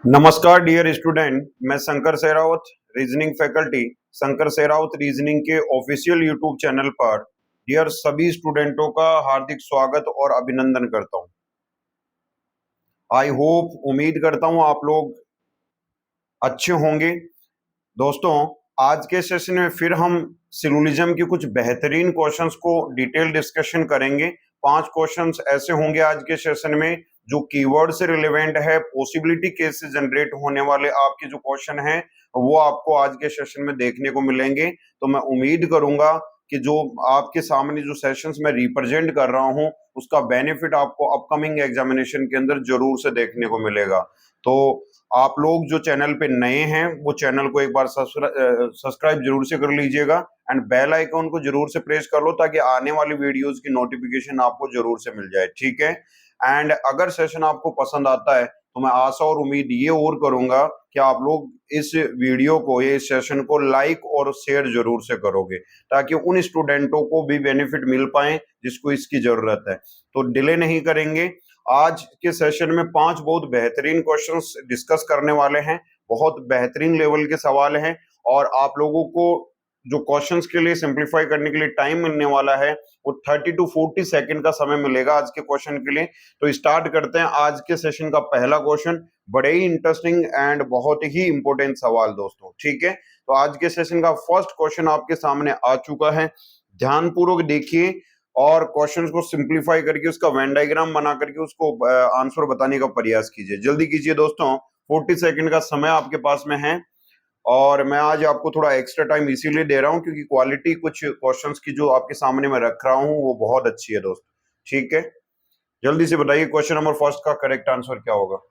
नमस्कार dear student, मैं Shankar Sehrawat, reasoning faculty, Shankar Sehrawat reasoning के ऑफिशियल यूट्यूब चैनल पर डियर सभी स्टूडेंटों का हार्दिक स्वागत और अभिनंदन करता हूं। आई होप, उम्मीद करता हूं आप लोग अच्छे होंगे। दोस्तों, आज के सेशन में फिर हम सिलोजिज्म के कुछ बेहतरीन क्वेश्चंस को डिटेल डिस्कशन करेंगे। 5 क्वेश्चंस ऐसे होंगे आज के सेशन में जो कीवर्ड से रिलेवेंट है, पॉसिबिलिटी केस से जनरेट होने वाले आपके जो क्वेश्चन हैं वो आपको आज के सेशन में देखने को मिलेंगे। तो मैं उम्मीद करूंगा कि जो आपके सामने जो सेशंस मैं रिप्रेजेंट कर रहा हूं उसका बेनिफिट आपको अपकमिंग एग्जामिनेशन के अंदर जरूर से देखने को मिलेगा। तो आप लोग जो चैनल पे नए हैं वो चैनल को एक बार सब्सक्राइब जरूर से कर लीजिएगा एंड बेल आइकॉन को जरूर से प्रेस कर लो ताकि आने वाली वीडियोस की नोटिफिकेशन आपको जरूर से मिल जाए, ठीक है। एंड अगर सेशन आपको पसंद आता है तो मैं आशा और उम्मीद ये और करूंगा कि आप लोग इस वीडियो को, ये सेशन को लाइक और शेयर जरूर से करोगे ताकि उन स्टूडेंटों को भी बेनिफिट मिल पाए जिसको इसकी जरूरत है। तो डिले नहीं करेंगे, आज के सेशन में 5 बहुत बेहतरीन क्वेश्चंस डिस्कस करने वाले हैं। बहुत बेहतरीन लेवल के सवाल हैं और आप लोगों को जो क्वेश्चंस के लिए सिंप्लीफाई करने के लिए टाइम मिलने वाला है वो 30 टू 40 सेकंड का समय मिलेगा आज के क्वेश्चन के लिए। तो स्टार्ट करते हैं आज के सेशन का पहला क्वेश्चन। बड़े ही इंटरेस्टिंग एंड बहुत ही इंपॉर्टेंट सवाल दोस्तों, ठीक है। तो आज के सेशन का फर्स्ट क्वेश्चन आपके सामने आ चुका है, ध्यानपूर्वक देखिए और क्वेश्चंस को सिंप्लीफाई करके उसका वेन डायग्राम बना करके उसको आंसर बताने का प्रयास कीजिए। जल्दी कीजिए दोस्तों, 40 सेकंड का समय आपके पास में है और मैं आज आपको थोड़ा एक्स्ट्रा टाइम इसीलिए दे रहा हूं क्योंकि क्वालिटी कुछ क्वेश्चंस की जो आपके सामने मैं रख रहा हूं वो बहुत अच्छी है दोस्त, ठीक है। जल्दी से बताइए क्वेश्चन नंबर फर्स्ट का करेक्ट आंसर क्या होगा।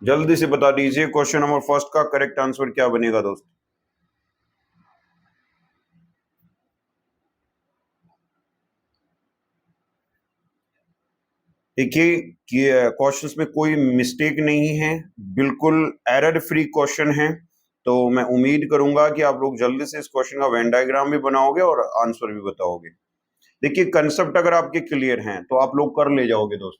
जल्दी से बता दीजिए क्वेश्चन नंबर फर्स्ट का करेक्ट आंसर क्या बनेगा दोस्त। देखिए कि क्वेश्चंस में कोई मिस्टेक नहीं है, बिल्कुल एरर फ्री क्वेश्चन है। तो मैं उम्मीद करूंगा कि आप लोग जल्दी से इस क्वेश्चन का वेन डायग्राम भी बनाओगे और आंसर भी बताओगे। देखिए कंसेप्ट अगर आपके क्लियर हैं तो आप लोग कर ले जाओगे दोस्त।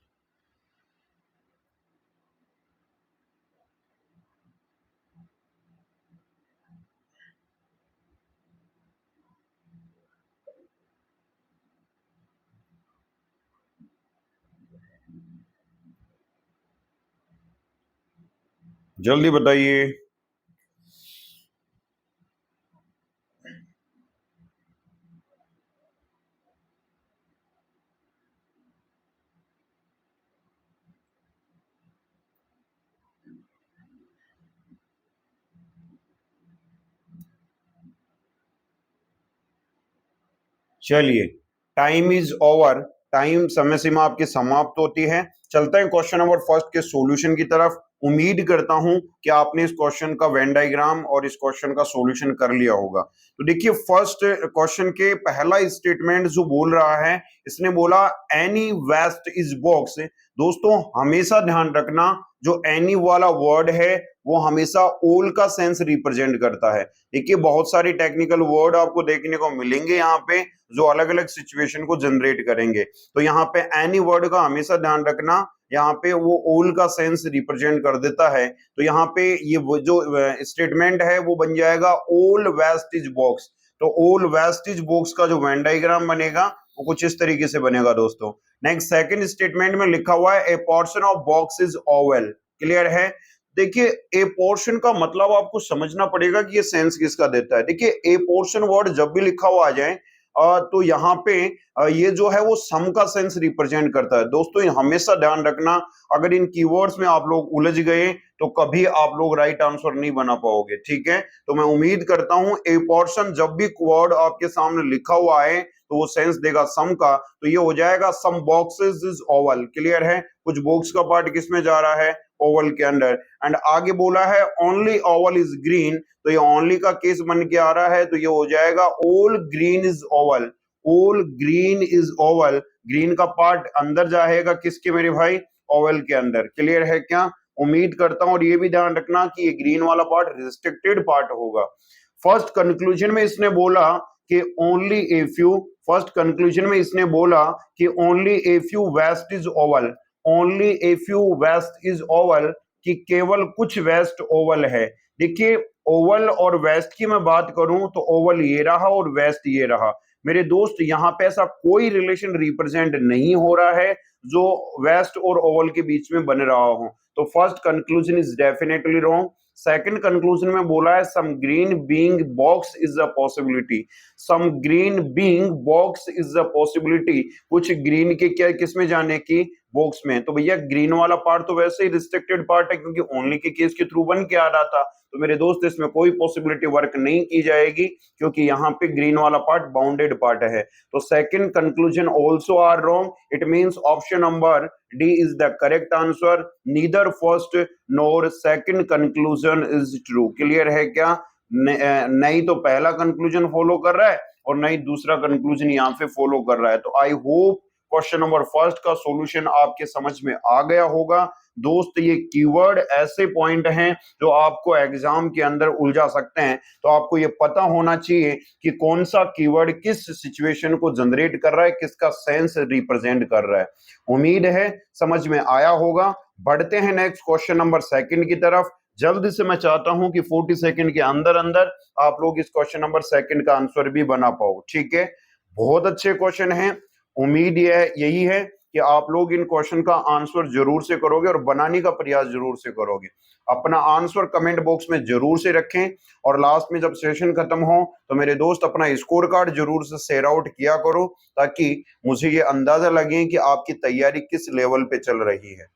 जल्दी बताइए। चलिए, टाइम इज ओवर, टाइम समय सीमा आपकी समाप्त होती है। चलते हैं क्वेश्चन नंबर फर्स्ट के सॉल्यूशन की तरफ। उम्मीद करता हूं कि आपने इस क्वेश्चन का वेन डायग्राम और इस क्वेश्चन का सॉल्यूशन कर लिया होगा। तो देखिए फर्स्ट क्वेश्चन के पहला स्टेटमेंट जो बोल रहा है, इसने बोला एनी वेस्ट इज बॉक्स। दोस्तों हमेशा ध्यान रखना जो एनी वाला वर्ड है वो हमेशा ऑल का सेंस रिप्रेजेंट करता है। देखिए बहुत सारी टेक्निकल वर्ड आपको देखने को मिलेंगे यहाँ पे जो अलग अलग सिचुएशन को जनरेट करेंगे। तो यहाँ पे एनी वर्ड का हमेशा ध्यान रखना, यहाँ पे वो ऑल का सेंस रिप्रेजेंट कर देता है। तो यहाँ पे ये जो स्टेटमेंट है वो बन जाएगा ऑल वेस्ट इज बॉक्स। तो ऑल वेस्ट इज बॉक्स का जो वेन डायग्राम बनेगा वो कुछ इस तरीके से बनेगा दोस्तों। नेक्स्ट सेकंड स्टेटमेंट में लिखा हुआ है ए portion of box is oval. Clear है। देखिए ए पोर्शन का मतलब आपको समझना पड़ेगा कि ये सेंस किसका देता है। देखिए ए पोर्शन वर्ड जब भी लिखा हुआ आ जाए तो यहाँ पे ये जो है वो सम का सेंस रिप्रेजेंट करता है। दोस्तों हमेशा ध्यान रखना, अगर इन कीवर्ड्स में आप लोग उलझ गए तो कभी आप लोग राइट आंसर नहीं बना पाओगे, ठीक है। तो मैं उम्मीद करता हूं ए पोर्शन जब भी वर्ड आपके सामने लिखा हुआ है तो वो सेंस देगा सम का, तो ये हो जाएगा some boxes is oval. Clear है। कुछ बॉक्स का पार्ट किसमें जा रहा है, ओवल के अंदर। एंड आगे बोला है ओनली ओवल इज ग्रीन, तो ये ओनली का केस बन के आ रहा है, तो ये हो जाएगा all green is Oval. All green is Oval, green का पार्ट अंदर जाएगा किसके मेरे भाई, ओवल के अंदर। क्लियर है क्या। उम्मीद करता हूं और ये भी ध्यान रखना कि ये ग्रीन वाला पार्ट रिस्ट्रिक्टेड पार्ट होगा। फर्स्ट कंक्लूजन में इसने बोला कि only a few, first conclusion में इसने बोला कि only a few waste is oval, only a few waste is oval. कि केवल कुछ वेस्ट ओवल है। देखिए ओवल और वेस्ट की मैं बात करूं तो ओवल ये रहा और वेस्ट ये रहा। मेरे दोस्त यहाँ पे ऐसा कोई रिलेशन रिप्रेजेंट नहीं हो रहा है जो वेस्ट और ओवल के बीच में बन रहा हो। तो first conclusion is definitely wrong. Second conclusion में बोला है some green being box is a possibility. Some green being box is a possibility, कुछ ग्रीन के क्या किसमें जाने की, बॉक्स में। तो भैया ग्रीन वाला पार्ट तो वैसे ही रिस्ट्रिक्टेड पार्ट है क्योंकि ओनली के केस के थ्रू बन के आ रहा था। तो मेरे दोस्त इसमें कोई पॉसिबिलिटी वर्क नहीं की जाएगी क्योंकि यहाँ पे ग्रीन वाला पार्ट बाउंडेड पार्ट है। तो second conclusion also are wrong. It means option number D is the correct answer. Neither first nor second conclusion is true. Clear है क्या? नहीं तो पहला कंक्लूजन फॉलो कर रहा है और नहीं दूसरा कंक्लूजन यहाँ पे फॉलो कर रहा है। तो आई होप क्वेश्चन नंबर फर्स्ट का सॉल्यूशन आपके समझ में आ गया होगा। दोस्त ये कीवर्ड ऐसे पॉइंट हैं जो आपको एग्जाम के अंदर उलझा सकते हैं। तो आपको ये पता होना चाहिए कि कौन सा कीवर्ड किस सिचुएशन को जनरेट कर रहा है, किसका सेंस रिप्रेजेंट कर रहा है। उम्मीद है समझ में आया होगा। बढ़ते हैं नेक्स्ट क्वेश्चन नंबर सेकंड की तरफ। जल्दी से मैं चाहता हूं कि 40 सेकंड के अंदर अंदर आप लोग इस क्वेश्चन नंबर सेकंड का आंसर भी बना पाओ। ठीक है, बहुत अच्छे क्वेश्चन हैं। उम्मीद यही है कि आप लोग इन क्वेश्चन का आंसर जरूर से करोगे और बनाने का प्रयास जरूर से करोगे। अपना आंसर कमेंट बॉक्स में जरूर से रखें और लास्ट में जब सेशन खत्म हो तो मेरे दोस्त अपना स्कोर कार्ड जरूर से शेयर आउट किया करो ताकि मुझे ये अंदाजा लगे कि आपकी तैयारी किस लेवल पे चल रही है।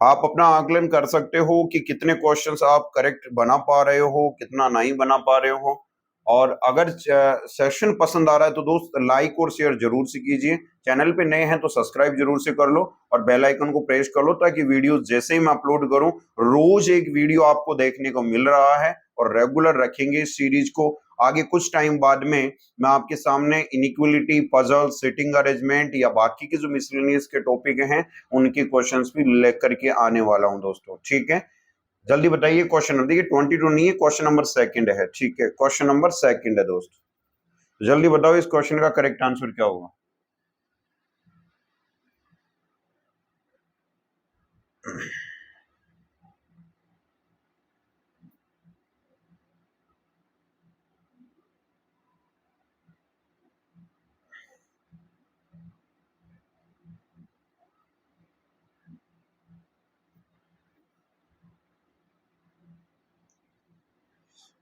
आप अपना आकलन कर सकते हो कि कितने क्वेश्चंस आप करेक्ट बना पा रहे हो, कितना नहीं बना पा रहे हो। और अगर सेशन पसंद आ रहा है तो दोस्त लाइक और शेयर जरूर से कीजिए। चैनल पे नए हैं तो सब्सक्राइब जरूर से कर लो और बेल आइकन को प्रेस कर लो ताकि वीडियो जैसे ही मैं अपलोड करूं रोज एक वीडियो आपको देखने को मिल रहा है। और रेगुलर रखेंगे इस सीरीज को। आगे कुछ टाइम बाद में मैं आपके सामने इनइक्वालिटी, पजल, सिटिंग अरेंजमेंट या बाकी के जो मिसलेनियस के टॉपिक हैं उनके क्वेश्चंस भी लेकर के आने वाला हूं दोस्तों। ठीक है, जल्दी बताइए क्वेश्चन नंबर। देखिए 22 नहीं है, क्वेश्चन नंबर सेकंड है। ठीक है, क्वेश्चन नंबर सेकंड है दोस्त। जल्दी बताओ इस क्वेश्चन का करेक्ट आंसर क्या होगा।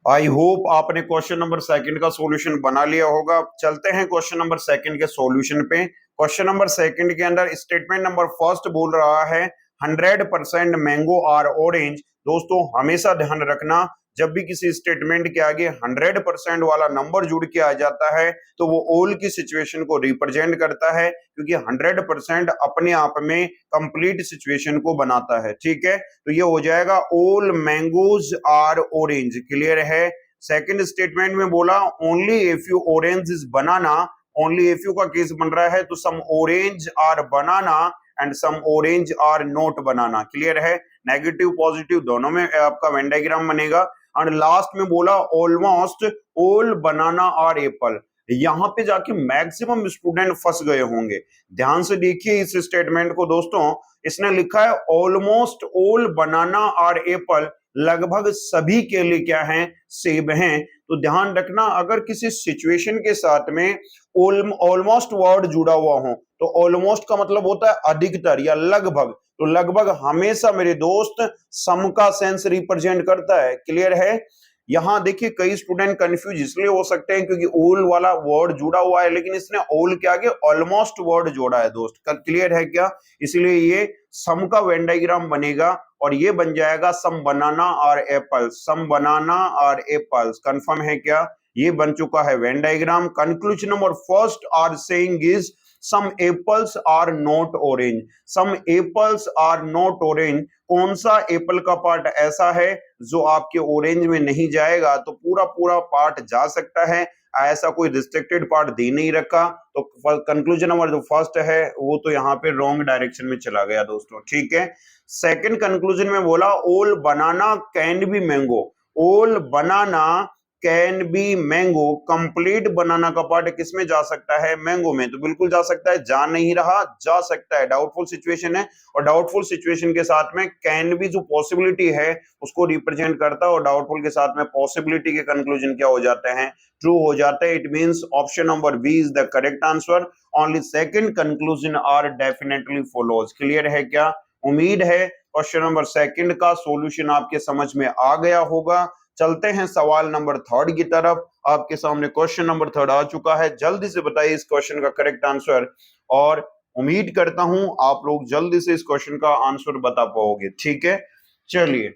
आई होप आपने क्वेश्चन नंबर सेकंड का सॉल्यूशन बना लिया होगा। चलते हैं क्वेश्चन नंबर सेकंड के सॉल्यूशन पे। क्वेश्चन नंबर सेकंड के अंदर स्टेटमेंट नंबर फर्स्ट बोल रहा है 100% मैंगो आर ऑरेंज। दोस्तों हमेशा ध्यान रखना जब भी किसी स्टेटमेंट के आगे 100% वाला नंबर जुड़ के आ जाता है तो वो ऑल की सिचुएशन को रिप्रेजेंट करता है क्योंकि 100% अपने आप में कंप्लीट सिचुएशन को बनाता है। ठीक है, तो ये हो जाएगा all mangoes are orange. Clear है। सेकंड स्टेटमेंट में बोला only if few orange is banana. Only if few का केस बन रहा है तो some orange are banana and some orange are not banana. Clear है। नेगेटिव पॉजिटिव दोनों में आपका वेन डायग्राम बनेगा। एंड लास्ट में बोला almost all banana are apple. यहां पे जाके मैक्सिमम स्टूडेंट फंस गए होंगे। ध्यान से देखिए इस स्टेटमेंट को दोस्तों। इसने लिखा है almost all banana are apple, लगभग सभी केले क्या हैं, सेब हैं। तो ध्यान रखना अगर किसी सिचुएशन के साथ में ऑलमोस्ट वर्ड जुड़ा हुआ हो तो ऑलमोस्ट का मतलब होता है अधिकतर या लगभग। तो लगभग हमेशा मेरे दोस्त सम का सेंस रिप्रेजेंट करता है। क्लियर है। यहां देखिए कई स्टूडेंट कंफ्यूज इसलिए हो सकते हैं क्योंकि ऑल वाला वर्ड जुड़ा हुआ है लेकिन इसने ऑल के आगे ऑलमोस्ट वर्ड जोड़ा है दोस्त। क्लियर है क्या? इसलिए ये सम का वेन डायग्राम बनेगा और ये बन जाएगा सम बनाना और एप्पल। सम बनाना और एप्पल्स। कंफर्म है क्या? ये बन चुका है Venn diagram. Conclusion number first are saying is some apples are not orange. Some apples are not orange. कौन सा एप्पल का पार्ट ऐसा है जो आपके ऑरेंज में नहीं जाएगा? तो पूरा पूरा पार्ट जा सकता है, ऐसा कोई रिस्ट्रिक्टेड पार्ट दे नहीं रखा। तो कंक्लूजन नंबर जो फर्स्ट है वो तो यहाँ पे रॉन्ग डायरेक्शन में चला गया दोस्तों। ठीक है। सेकंड कंक्लूजन में बोला all banana can be mango. All banana can be mango, complete banana का पार्ट किस में जा सकता है? मैंगो में। तो बिल्कुल जा सकता है, जा नहीं रहा, जा सकता है। डाउटफुल सिचुएशन है और डाउटफुल सिचुएशन के साथ में कैन बी जो पॉसिबिलिटी है उसको रिप्रेजेंट करता है और डाउटफुल के साथ में पॉसिबिलिटी के कंक्लूजन क्या हो जाते हैं? ट्रू हो जाते हैं। It means option number B is the correct answer. Only second conclusion are definitely follows. Clear है क्या? उम्मीद है क्वेश्चन नंबर सेकंड का सॉल्यूशन आपके समझ में आ गया होगा। चलते हैं सवाल नंबर थर्ड की तरफ। आपके सामने क्वेश्चन नंबर थर्ड आ चुका है। जल्दी से बताइए इस क्वेश्चन का करेक्ट आंसर और उम्मीद करता हूं आप लोग जल्दी से इस क्वेश्चन का आंसर बता पाओगे। ठीक है, चलिए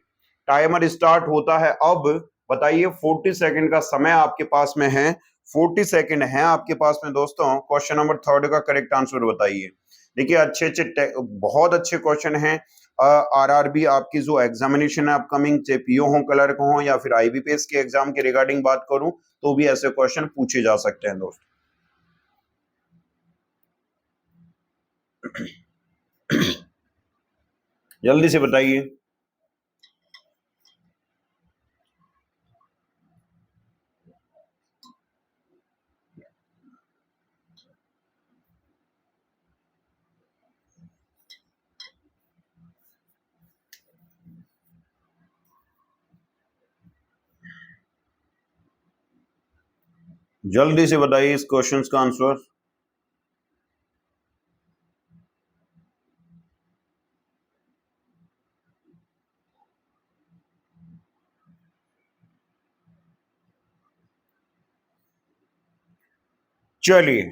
टाइमर स्टार्ट होता है अब। बताइए 40 सेकंड का समय आपके पास में है। 40 सेकंड है आपके पास में दोस्तों। क्वेश्चन नंबर थर्ड का करेक्ट आंसर बताइए। देखिए अच्छे अच्छे बहुत अच्छे क्वेश्चन हैं। आरआरबी आपकी जो एग्जामिनेशन है अपकमिंग, चाहे पीओ हो, क्लर्क हो या फिर आईबीपीएस के एग्जाम के रिगार्डिंग बात करूं तो भी ऐसे क्वेश्चन पूछे जा सकते हैं दोस्त। जल्दी से बताइए। जल्दी से बताइए इस क्वेश्चंस का आंसर। चलिए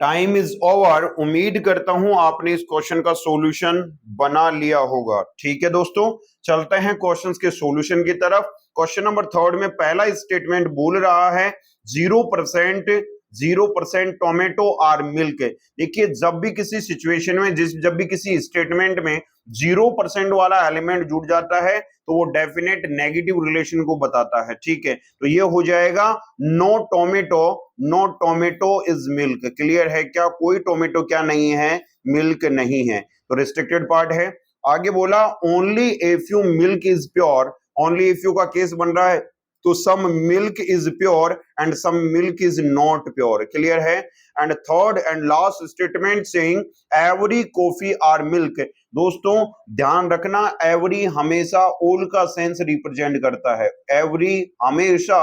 टाइम इज ओवर। उम्मीद करता हूं आपने इस क्वेश्चन का सॉल्यूशन बना लिया होगा। ठीक है दोस्तों, चलते हैं क्वेश्चंस के सॉल्यूशन की तरफ। क्वेश्चन नंबर थर्ड में पहला स्टेटमेंट बोल रहा है 0% 0% टोमेटो आर मिल्क। देखिए जब भी किसी सिचुएशन में जब भी किसी स्टेटमेंट में 0% वाला एलिमेंट जुड़ जाता है तो वो डेफिनेट नेगेटिव रिलेशन को बताता है। ठीक है, तो ये हो जाएगा no tomato, no tomato is milk. Clear है क्या? कोई टोमेटो क्या नहीं है? मिल्क नहीं है। तो रिस्ट्रिक्टेड पार्ट है। आगे बोला only if few milk is pure. Only if few का केस बन रहा है तो some milk is pure and some milk is not pure. Clear है? And third and last statement saying every coffee are milk. दोस्तों ध्यान रखना, every हमेशा ऑल का सेंस रिप्रेजेंट करता है। एवरी हमेशा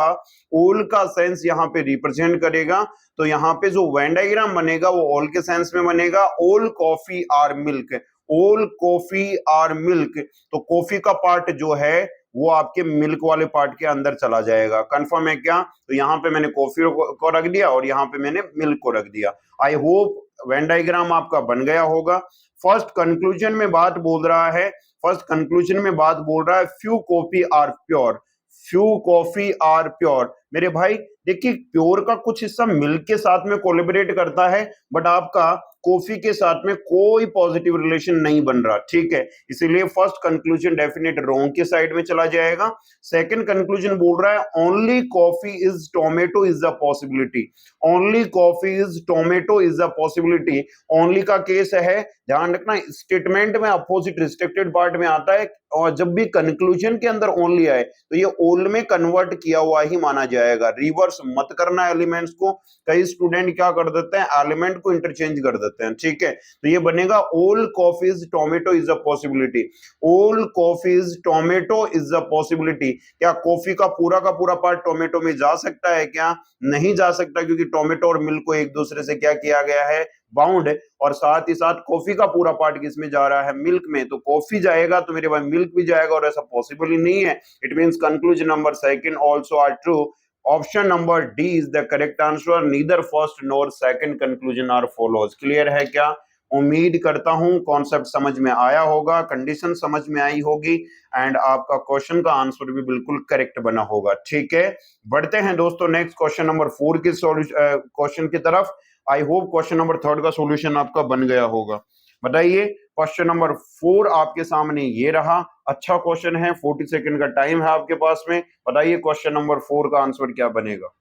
ऑल का सेंस यहाँ पे रिप्रेजेंट करेगा। तो यहाँ पे जो वेन डायग्राम बनेगा वो ऑल के सेंस में बनेगा। All coffee are milk, all coffee are milk. तो कॉफी का पार्ट जो है वो आपके मिल्क वाले पार्ट के अंदर चला जाएगा। कंफर्म है क्या? तो यहाँ पे मैंने कॉफी को रख दिया और यहाँ पे मैंने मिल्क को रख दिया। आई होप वेन डायग्राम आपका बन गया होगा। फर्स्ट कंक्लूजन में बात बोल रहा है, फर्स्ट कंक्लूजन में बात बोल रहा है few coffee are pure, few coffee are pure. मेरे भाई देखिए प्योर का कुछ हिस्सा मिल्क के साथ में कोलैबोरेट करता है बट आपका कॉफी के साथ में कोई पॉजिटिव रिलेशन नहीं बन रहा। ठीक है, इसीलिए फर्स्ट कंक्लूजन डेफिनेट रॉन्ग के साइड में चला जाएगा। सेकंड कंक्लूजन बोल रहा है only coffee is tomato is a possibility, only coffee is tomato is a possibility. Only का केस है, ध्यान रखना स्टेटमेंट में अपोजिट रिस्ट्रिक्टेड पार्ट में आता है और जब भी कंक्लूजन के अंदर ओनली आए तो ये ओल में कन्वर्ट किया हुआ ही माना जाएगा। रिवर्स मत करना एलिमेंट्स को। कई स्टूडेंट क्या कर देते हैं, एलिमेंट को इंटरचेंज कर देते हैं। ठीक है, तो ये बनेगा all coffees tomato is a possibility, all coffees tomato is a possibility. क्या कॉफी का पूरा पार्ट टोमेटो में जा सकता है क्या? नहीं जा सकता, क्योंकि टोमेटो और मिल्क को एक दूसरे से क्या किया गया है, बाउंड। और साथ ही साथ कॉफी का पूरा पार्ट किसमें जा रहा है, मिल्क में। तो कॉफी जाएगा तो मेरे भाई मिल्क भी जाएगा और ऐसा पॉसिबल ही नहीं है। It means conclusion number second also are true. Option number D is the correct answer. Neither first nor second conclusion are follows. Clear है क्या? उम्मीद करता हूं कॉन्सेप्ट समझ में आया होगा, कंडीशन समझ में आई होगी एंड आपका क्वेश्चन का आंसर भी बिल्कुल करेक्ट बना होगा। ठीक है, बढ़ते हैं दोस्तों नेक्स्ट क्वेश्चन नंबर 4 के क्वेश्चन की तरफ। आई होप क्वेश्चन नंबर थर्ड का सॉल्यूशन आपका बन गया होगा। बताइए क्वेश्चन नंबर 4 आपके सामने ये रहा। अच्छा क्वेश्चन है, 40 सेकंड का टाइम है आपके पास में। बताइए क्वेश्चन नंबर 4 का आंसर क्या बनेगा?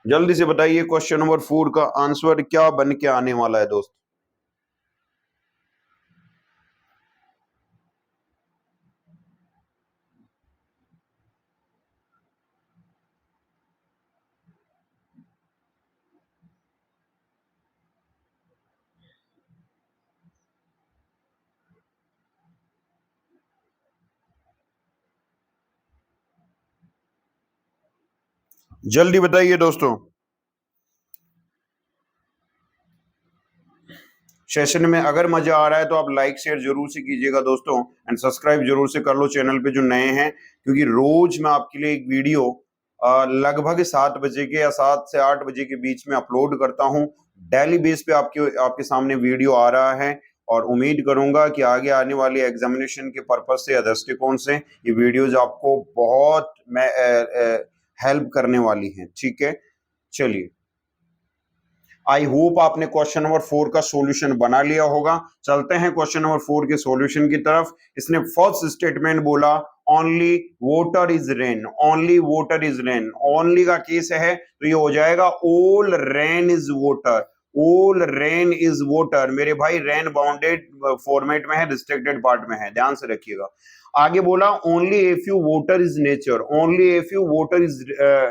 जल्दी से बताइए क्वेश्चन नंबर 4 का आंसर क्या बन के आने वाला है दोस्त। जल्दी बताइए दोस्तों। सेशन में अगर मजा आ रहा है तो आप लाइक शेयर जरूर से कीजिएगा दोस्तों, एंड सब्सक्राइब जरूर से कर लो चैनल पे जो नए हैं, क्योंकि रोज मैं आपके लिए एक वीडियो लगभग 7 बजे के या 7 से 8 बजे के बीच में अपलोड करता हूँ। डेली बेस पे आपके आपके सामने वीडियो आ रहा है, और उम्मीद करूंगा कि आगे आने वाली एग्जामिनेशन के पर्पज से या दृष्टिकोण से ये वीडियोज आपको बहुत हेल्प करने वाली हैं। ठीक है, चलिए, आई होप आपने क्वेश्चन नंबर 4 का सॉल्यूशन बना लिया होगा। चलते हैं क्वेश्चन नंबर 4 के सॉल्यूशन की तरफ। इसने फर्स्ट स्टेटमेंट बोला only water is rain, only water is rain, only का केस है तो ये हो जाएगा all rain is water, all rain is water. मेरे भाई रेन बाउंडेड फॉर्मेट में है, रिस्ट्रिक्टेड पार्ट में है, ध्यान से रखिएगा। आगे बोला only if you water is nature, only if you water is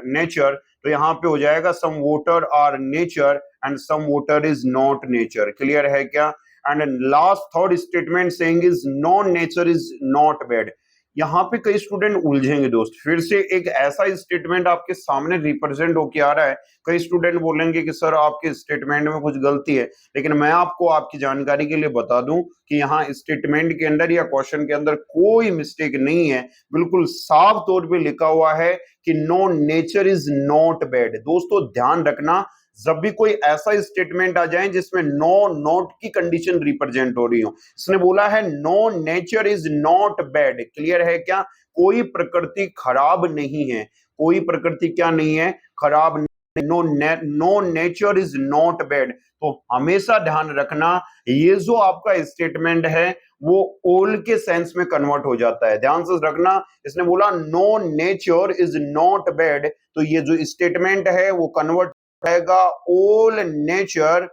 nature, तो यहां पे हो जाएगा some water are nature and some water is not nature. Clear है क्या? And last third statement saying is non nature is not bad. यहाँ पे कई स्टूडेंट उलझेंगे दोस्त, फिर से एक ऐसा स्टेटमेंट आपके सामने रिप्रेजेंट होके आ रहा है, कई स्टूडेंट बोलेंगे कि सर आपके स्टेटमेंट में कुछ गलती है, लेकिन मैं आपको आपकी जानकारी के लिए बता दूं कि यहाँ स्टेटमेंट के अंदर या क्वेश्चन के अंदर कोई मिस्टेक नहीं है। बिल्कुल साफ तौर पे लिखा हुआ है कि no nature is not bad. दोस्तों ध्यान रखना, जब भी कोई ऐसा स्टेटमेंट आ जाए जिसमें नो नॉट की कंडीशन रिप्रेजेंट हो रही हो, इसने बोला है no nature is not bad. Clear है क्या? कोई प्रकृति खराब नहीं है, कोई प्रकृति क्या नहीं है, खराब नहीं। No nature is not bad. तो हमेशा ध्यान रखना, ये जो आपका स्टेटमेंट है वो ओल के सेंस में कन्वर्ट हो जाता है, ध्यान से रखना। इसने बोला no nature is not bad, तो ये जो स्टेटमेंट है वो कन्वर्ट रहेगा all nature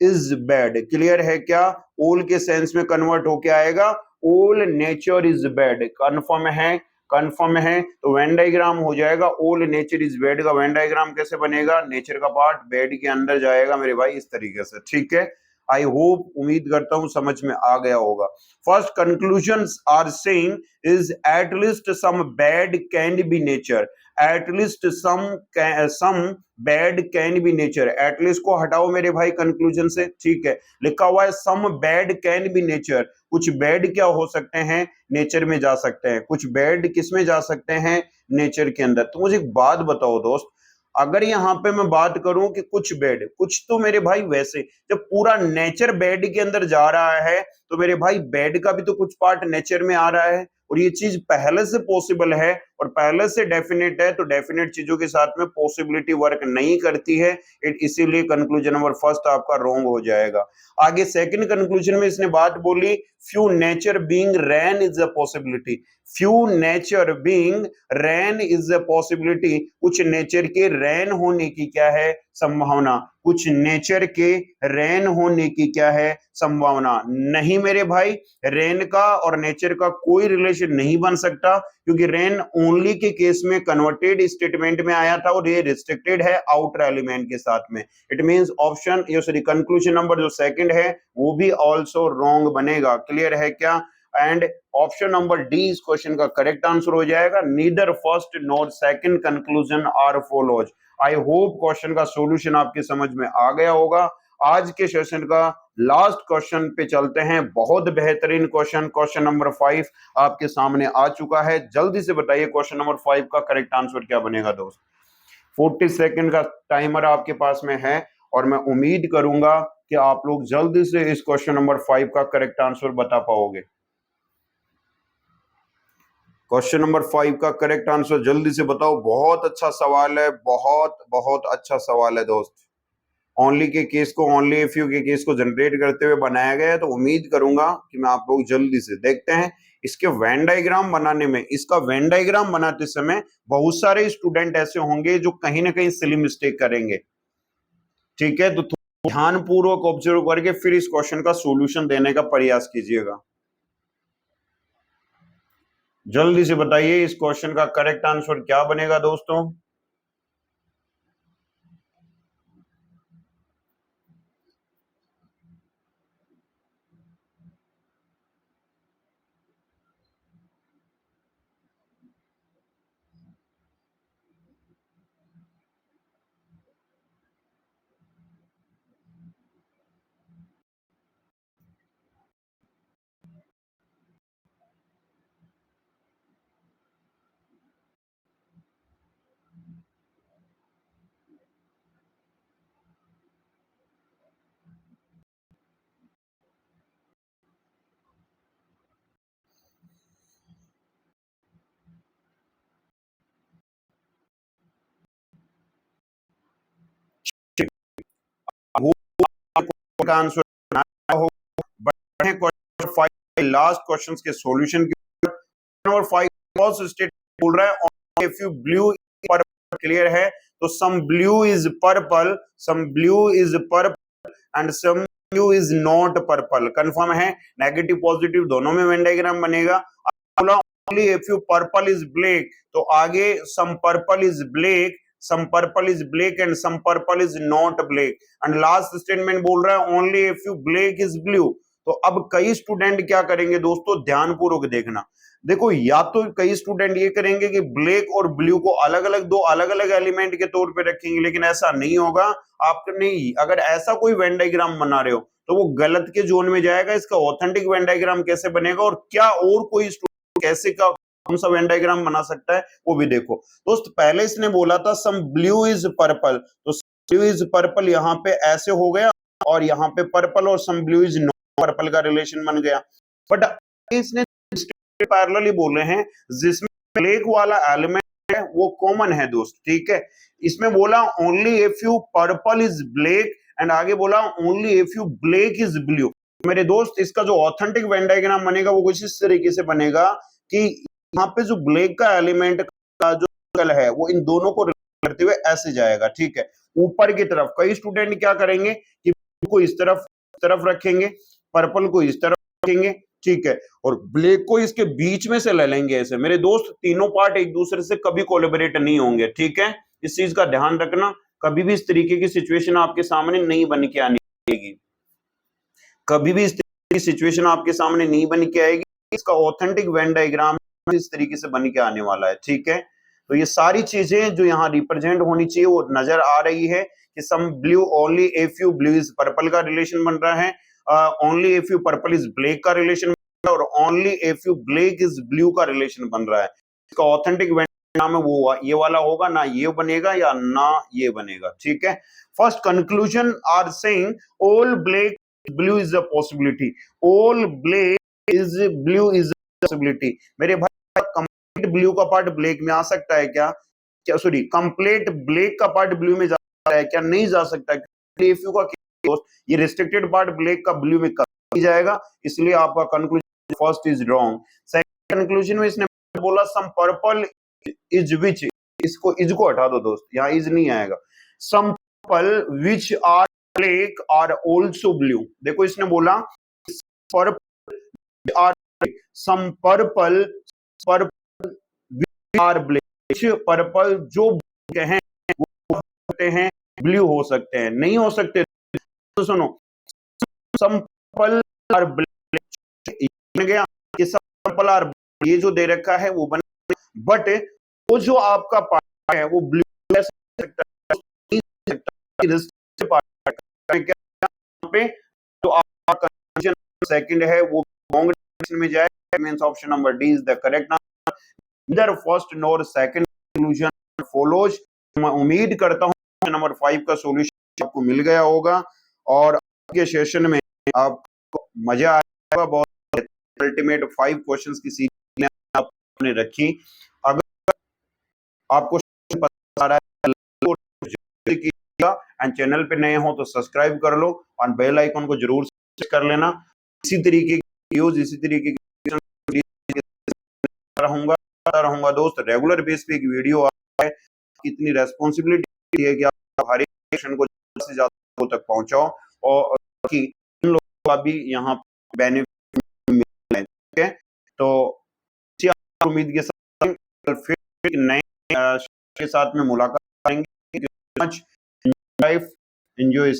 is bad. Clear है क्या? ऑल के सेंस में कन्वर्ट होके आएगा all nature is bad. Confirm है? कन्फर्म है। तो वेन डायग्राम हो जाएगा ऑल नेचर इज बैड का वेन डायग्राम कैसे बनेगा? नेचर का पार्ट बेड के अंदर जाएगा मेरे भाई, इस तरीके से। ठीक है, आई होप, उम्मीद करता हूं समझ में आ गया होगा। First conclusions are saying is at least some bad can be nature, at least some bad can be nature. At least को हटाओ मेरे भाई कंक्लूजन से। ठीक है, लिखा हुआ है some bad can be nature, कुछ बैड क्या हो सकते हैं? नेचर में जा सकते हैं। कुछ बैड किस में जा सकते हैं? नेचर के अंदर। तो मुझे एक बात बताओ दोस्त, अगर यहाँ पे मैं बात करूं कि कुछ बेड, कुछ तो मेरे भाई वैसे, जब पूरा नेचर बेड के अंदर जा रहा है तो मेरे भाई बेड का भी तो कुछ पार्ट नेचर में आ रहा है, और ये चीज पहले से पॉसिबल है और पहले से डेफिनेट है, तो डेफिनेट चीजों के साथ में पॉसिबिलिटी वर्क नहीं करती है। इसीलिए कंक्लूजन नंबर फर्स्ट आपका रॉन्ग हो जाएगा। आगे सेकंड कंक्लूजन में इसने बात बोली few nature being rain is a possibility, few nature being rain is a possibility, कुछ नेचर के रैन होने की क्या है? संभावना। कुछ नेचर के रैन होने की क्या है? संभावना। नहीं मेरे भाई, रेन का और नेचर का कोई रिलेशन नहीं बन सकता, क्योंकि रेन ओनली के केस में कन्वर्टेड स्टेटमेंट में आया था और ये रिस्ट्रिक्टेड है आउटर एलिमेंट के साथ में। इट मींस ऑप्शन, ये सॉरी, कंक्लूजन नंबर जो सेकंड है वो भी ऑल्सो रॉन्ग बनेगा। क्लियर है क्या? एंड ऑप्शन नंबर डी इस क्वेश्चन का करेक्ट आंसर हो जाएगा। Neither first nor second conclusion are follows. I hope question का सॉल्यूशन आपके समझ में आ गया होगा। आज के सेशन का लास्ट क्वेश्चन पे चलते हैं, बहुत बेहतरीन क्वेश्चन, क्वेश्चन नंबर 5 आपके सामने आ चुका है। जल्दी से बताइए क्वेश्चन नंबर 5 का करेक्ट आंसर क्या बनेगा दोस्त। 40 सेकंड का टाइमर आपके पास में है, और मैं उम्मीद करूंगा कि आप लोग जल्दी से इस क्वेश्चन नंबर 5 का करेक्ट आंसर बता पाओगे। क्वेश्चन नंबर 5 का करेक्ट आंसर जल्दी से बताओ। बहुत अच्छा सवाल है, बहुत बहुत अच्छा सवाल है दोस्त। ओनली के केस को, ओनली इफ यू के केस को जनरेट करते हुए बनाया गया है, तो उम्मीद करूंगा कि मैं आप लोग जल्दी से देखते हैं इसके वेन डायग्राम बनाने में। इसका वेन डायग्राम बनाते समय बहुत सारे स्टूडेंट ऐसे होंगे जो कहीं ना कहीं सिली मिस्टेक करेंगे। ठीक है, तो ध्यान पूर्वक ऑब्जर्व करके फिर इस क्वेश्चन का सॉल्यूशन देने का प्रयास कीजिएगा। जल्दी से बताइए इस क्वेश्चन का करेक्ट आंसर क्या बनेगा दोस्तों। का आंसर बनाया हो। बढ़े क्वेश्चन 5 लास्ट क्वेश्चन के सॉल्यूशन की। नंबर 5 फर्स्ट स्टेटमेंट बोल रहा है a you blue purple clear है, तो some blue is purple, some blue is purple and some blue is not purple. Confirm है, नेगेटिव पॉजिटिव दोनों में वेन डायग्राम बनेगा। बोला only if you purple is black, तो आगे some purple is black, some purple is black and some purple is not black, and last statement बोल रहा है only if you black is blue। तो अब कई स्टूडेंट क्या करेंगे दोस्तों, ध्यानपूर्वक देखना। देखो या तो कई स्टूडेंट ये करेंगे कि ब्लैक और ब्लू को अलग अलग दो अलग अलग एलिमेंट के तौर पे रखेंगे, लेकिन ऐसा नहीं होगा। आपने अगर ऐसा कोई वेन डायग्राम बना रहे हो तो वो गलत के जोन में जाएगा। इसका ऑथेंटिक वेन डायग्राम कैसे बनेगा और क्या और कोई स्टूडेंट कैसे का कौन सा वेन डायग्राम बना सकता है वो भी देखो। दोस्त पहले इसने बोला था सम ब्लू इज पर्पल, तो ब्लू इज पर्पल यहाँ पे ऐसे हो गया और यहाँ पे पर्पल और some blue is not purple का रिलेशन बन गया। बट इसने पैरेलली बोले हैं जिसमें ब्लैक वाला एलिमेंट है वो कॉमन है दोस्त, ठीक है। इसमें बोला only if you purple is black and आगे बोला only if you black is blue. मेरे दोस्त इसका जो ऑथेंटिक वेन डायग्राम बनेगा वो कुछ इस तरीके से बनेगा कि यहाँ पे जो ब्लैक का एलिमेंट का जो सर्कल है वो इन दोनों को करते हुए ऐसे जाएगा, ठीक है। ऊपर की तरफ कई स्टूडेंट क्या करेंगे कि को इस तरफ रखेंगे, पर्पल को इस तरफ रखेंगे, ठीक है, और ब्लैक को इसके बीच में से ले लेंगे ऐसे। मेरे दोस्त तीनों पार्ट एक दूसरे से कभी कोलैबोरेट नहीं होंगे, ठीक है। इस चीज का ध्यान रखना, कभी भी इस तरीके की सिचुएशन आपके सामने नहीं बन के आएगी, कभी भी इस तरीके की सिचुएशन आपके सामने नहीं बन के आएगी। इसका ऑथेंटिक वेन डायग्राम इस तरीके से बन के आने वाला है, ठीक है। तो ये सारी चीजें जो यहाँ रिप्रेजेंट होनी चाहिए वो नजर आ रही है कि some blue only if you blue is purple का रिलेशन बन रहा है, only if you purple is black का रिलेशन बन रहा है और only if you black is blue का रिलेशन बन रहा है। इसका ऑथेंटिक वेन डायग्राम है वो ये वाला होगा, ना ये बनेगा या ना ये बनेगा, ठीक है। First conclusion are saying all black blue is a possibility, all black is blue is a possibility. मेरे भाई कंप्लीट ब्लू का पार्ट ब्लैक में आ सकता है क्या? क्या सॉरी, कंप्लीट ब्लैक का पार्ट ब्लू में जा सकता है क्या? नहीं जा सकता। इफ्यू का ये रिस्ट्रिक्टेड पार्ट ब्लैक का ब्लू में कभी जाएगा, इसलिए आपका conclusion first is wrong. Second conclusion में इसने बोला सम पर्पल इज विच, इसको इज को हटा दो दोस्त, यहाँ इज नहीं आएगा। Some purple which are black are also blue. देखो इसने बोला purple are some purple are black, purple जो हैं वो हो सकते हैं ब्लू हो सकते हैं, नहीं हो सकते। तो सुनो सम पर्पल आर ब्लैक बन गया कि सम पर्पल आर ये जो दे रखा है वो बन, बट वो जो आपका पार्ट है वो ब्लू सकता है, तो आपका सेकंड है वो रॉन्ग डायरेक्शन में जाएगा, means option number D is the correct answer. neither first nor second conclusion follows। मैं उम्मीद करता हूं नंबर 5 का सॉल्यूशन आपको मिल गया होगा और आज के सेशन में आपको मजा आएगा। बहुत अल्टीमेट 5 क्वेश्चंस की सीरीज आपने रखी। अगर आपको पता आ रहा है एंड चैनल पे नए हो तो सब्सक्राइब कर लो और बेल आइकन को जरूर कर लेना। इसी तरीके की वीडियोस, इसी तरीके की रहूंगा दोस्त। रेगुलर बेस पे एक वीडियो है, इतनी रेस्पॉन्सिबिलिटी है कि आप हर एक क्वेश्चन को ज्यादा से ज्यादा तक पहुंचाओ और कि इन लोगों का भी यहाँ बेनिफिट मिले, ठीक है। तो उम्मीद के साथ फिर नए के साथ में मुलाकात करेंगे। एंजॉय।